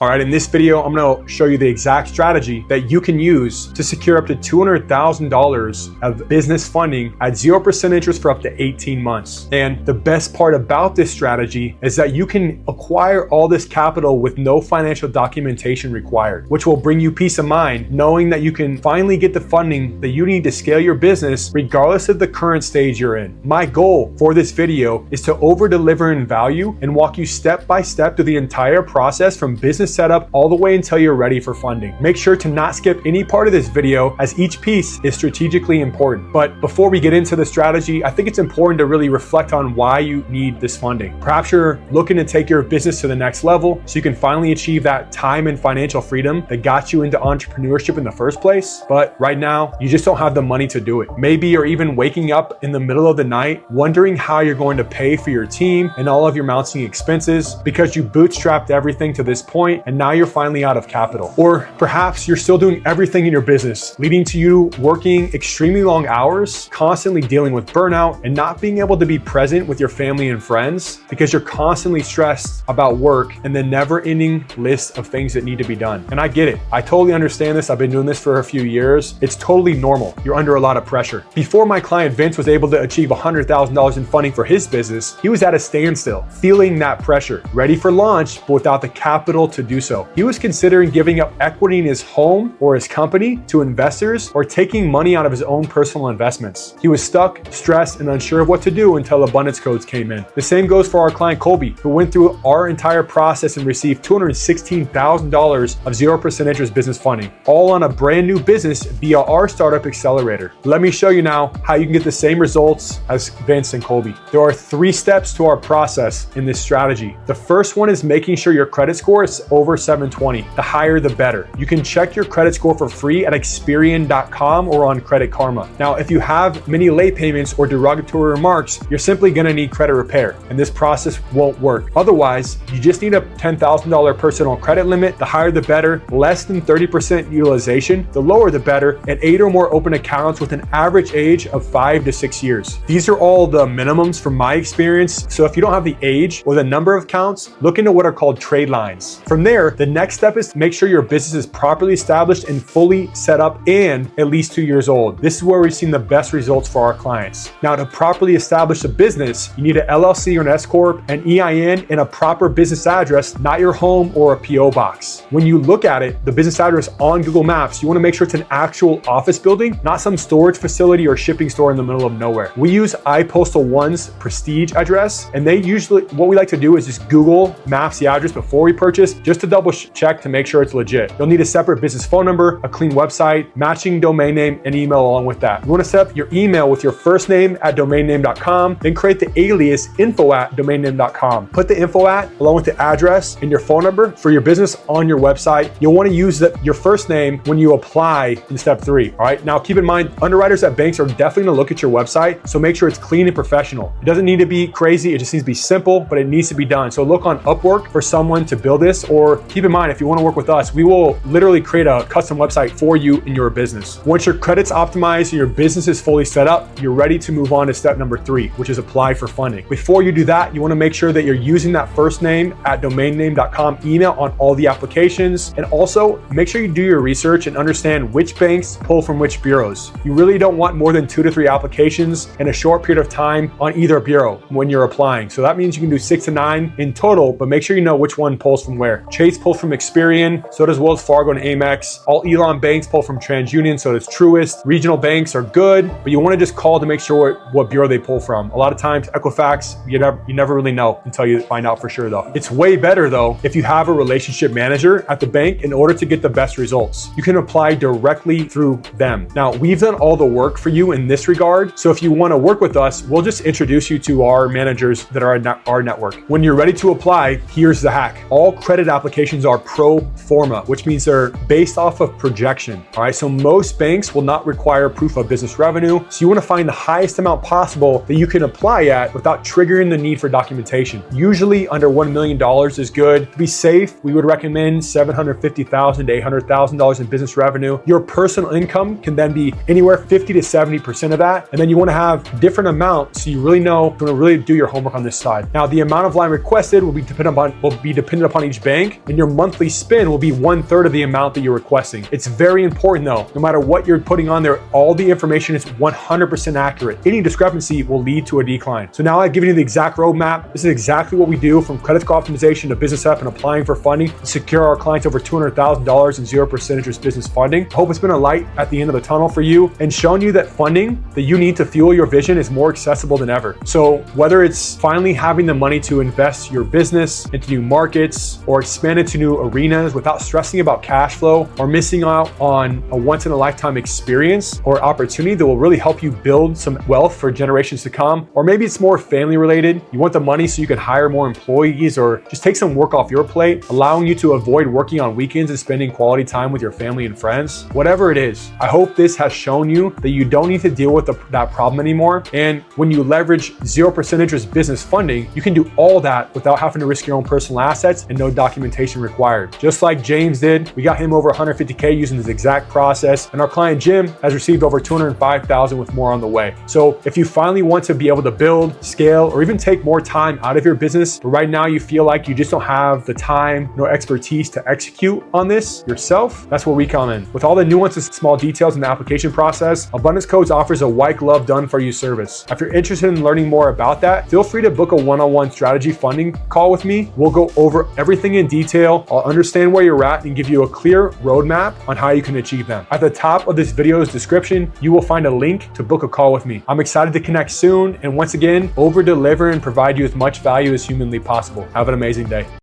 All right, in this video, I'm gonna show you the exact strategy that you can use to secure up to $200,000 of business funding at 0% interest for up to 18 months. And the best part about this strategy is that you can acquire all this capital with no financial documentation required, which will bring you peace of mind knowing that you can finally get the funding that you need to scale your business regardless of the current stage you're in. My goal for this video is to over-deliver in value and walk you step by step through the entire process from business setup all the way until you're ready for funding. Make sure to not skip any part of this video as each piece is strategically important. But before we get into the strategy, I think it's important to really reflect on why you need this funding. Perhaps you're looking to take your business to the next level so you can finally achieve that time and financial freedom that got you into entrepreneurship in the first place. But right now, you just don't have the money to do it. Maybe you're even waking up in the middle of the night wondering how you're going to pay for your team and all of your mounting expenses because you bootstrapped everything to this point and now you're finally out of capital. Or perhaps you're still doing everything in your business, leading to you working extremely long hours, constantly dealing with burnout, and not being able to be present with your family and friends because you're constantly stressed about work and the never-ending list of things that need to be done. And I get it. I totally understand this. I've been doing this for a few years. It's totally normal. You're under a lot of pressure. Before my client Vince was able to achieve $100,000 in funding for his business, he was at a standstill, feeling that pressure, ready for launch, but without the capital to do so. He was considering giving up equity in his home or his company to investors or taking money out of his own personal investments. He was stuck, stressed, and unsure of what to do until abundance codes came in. The same goes for our client Colby, who went through our entire process and received $216,000 of 0% interest business funding, all on a brand new business via our startup accelerator. Let me show you now how you can get the same results as Vince and Colby. There are 3 steps to our process in this strategy. The first one is making sure your credit score is over 720. The higher, the better. You can check your credit score for free at Experian.com or on Credit Karma. Now, if you have many late payments or derogatory remarks, you're simply going to need credit repair, and this process won't work. Otherwise, you just need a $10,000 personal credit limit. The higher, the better. Less than 30% utilization. The lower, the better. And 8 or more open accounts with an average age of 5 to 6 years. These are all the minimums from my experience. So if you don't have the age or the number of accounts, look into what are called trade lines. From there, the next step is to make sure your business is properly established and fully set up and at least 2 years old. This is where we've seen the best results for our clients. Now, to properly establish a business, you need an LLC or an S Corp, an EIN, and a proper business address, not your home or a PO box. When you look at it, the business address on Google Maps, you want to make sure it's an actual office building, not some storage facility or shipping store in the middle of nowhere. We use iPostal1's Prestige address, and they usually, what we like to do is just Google Maps the address before we purchase, just to double check to make sure it's legit. You'll need a separate business phone number, a clean website, matching domain name, and email along with that. You want to set up your email with your first name at domainname.com, then create the alias info@domainname.com. Put the info at along with the address and your phone number for your business on your website. You'll want to use your first name when you apply in step 3. All right. Now keep in mind, underwriters at banks are definitely going to look at your website, so make sure it's clean and professional. It doesn't need to be crazy. It just needs to be simple, but it needs to be done. So look on Upwork for someone to build this, or keep in mind, if you want to work with us, we will literally create a custom website for you in your business. Once your credit's optimized and your business is fully set up, you're ready to move on to step number 3, which is apply for funding. Before you do that, you want to make sure that you're using that first name at domainname.com email on all the applications. And also make sure you do your research and understand which banks pull from which bureaus. You really don't want more than 2 to 3 applications in a short period of time on either bureau when you're applying. So that means you can do 6 to 9 in total, but make sure you know which one pulls from where. Chase pulls from Experian, so does Wells Fargo and Amex. All Elon banks pull from TransUnion, so does Truist. Regional banks are good, but you want to just call to make sure what bureau they pull from. A lot of times, Equifax, you never really know until you find out for sure though. It's way better though if you have a relationship manager at the bank in order to get the best results. You can apply directly through them. Now, we've done all the work for you in this regard, so if you want to work with us, we'll just introduce you to our managers that are in our network. When you're ready to apply, here's the hack. All credit applications are pro forma, which means they're based off of projection. All right, so most banks will not require proof of business revenue. So you want to find the highest amount possible that you can apply at without triggering the need for documentation. Usually under $1 million is good. To be safe, we would recommend $750,000 to $800,000 in business revenue. Your personal income can then be anywhere 50 to 70% of that. And then you want to have different amounts so you really know, you want to really do your homework on this side. Now, the amount of line requested will be dependent upon each bank. bank, and your monthly spend will be 1/3 of the amount that you're requesting. It's very important though, no matter what you're putting on there, all the information is 100% accurate. Any discrepancy will lead to a decline. So now I've given you the exact roadmap. This is exactly what we do, from credit score optimization to business up and applying for funding to secure our clients over $200,000 in 0% interest business funding. I hope it's been a light at the end of the tunnel for you and shown you that funding that you need to fuel your vision is more accessible than ever. So whether it's finally having the money to invest your business into new markets or expand into new arenas without stressing about cash flow, or missing out on a once in a lifetime experience or opportunity that will really help you build some wealth for generations to come, or maybe it's more family related. You want the money so you can hire more employees or just take some work off your plate, allowing you to avoid working on weekends and spending quality time with your family and friends. Whatever it is, I hope this has shown you that you don't need to deal with that problem anymore. And when you leverage 0% interest business funding, you can do all that without having to risk your own personal assets and no documentation required. Just like James did, we got him over 150K using this exact process, and our client Jim has received over 205,000 with more on the way. So if you finally want to be able to build, scale, or even take more time out of your business, but right now you feel like you just don't have the time nor expertise to execute on this yourself, that's where we come in. With all the nuances, small details in the application process, Abundance Codes offers a white glove done for you service. If you're interested in learning more about that, feel free to book a one-on-one strategy funding call with me. We'll go over everything in detail. I'll understand where you're at and give you a clear roadmap on how you can achieve them. At the top of this video's description, you will find a link to book a call with me. I'm excited to connect soon, and once again, over deliver and provide you as much value as humanly possible. Have an amazing day.